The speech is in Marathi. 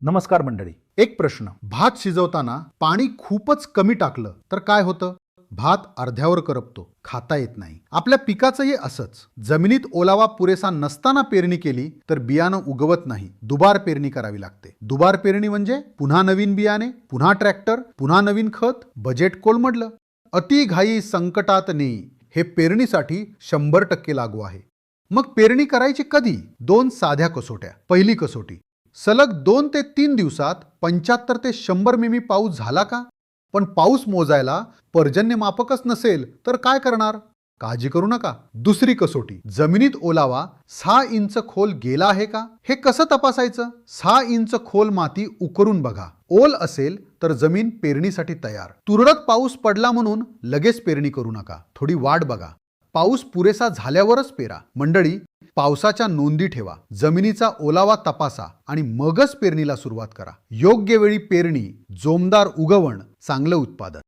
नमस्कार मंडळी. एक प्रश्न. भात शिजवताना पाणी खूपच कमी टाकलं तर काय होतं? भात अर्ध्यावर करपतो, खाता येत नाही. आपल्या पिकाचंही असंच. जमिनीत ओलावा पुरेसा नसताना पेरणी केली तर बियाणं उगवत नाही. दुबार पेरणी करावी लागते. दुबार पेरणी म्हणजे पुन्हा नवीन बियाणे, पुन्हा ट्रॅक्टर, पुन्हा नवीन खत, बजेट कोलमडलं. अति घाई संकटात नेई हे पेरणीसाठी 100% लागू आहे. मग पेरणी करायची कधी? 2 साध्या कसोट्या. पहिली कसोटी. सलग 2 ते 3 दिवसात 75 ते 100 मिमी पाऊस झाला का? पण पाऊस मोजायला पर्जन्यमापकच नसेल तर काय करणार? काळजी करू नका. दुसरी कसोटी. जमिनीत ओलावा 6 इंच खोल गेला आहे का? हे कसं तपासायचं? 6 इंच खोल माती उकरून बघा. ओल असेल तर जमीन पेरणीसाठी तयार. तुरळक पाऊस पडला म्हणून लगेच पेरणी करू नका. थोडी वाट बघा. पाऊस पुरेसा झाल्यावरच पेरा. मंडळी, पावसाच्या नोंदी ठेवा, जमिनीचा ओलावा तपासा आणि मगच पेरणीला सुरुवात करा. योग्य वेळी पेरणी, जोमदार उगवण, चांगलं उत्पादन.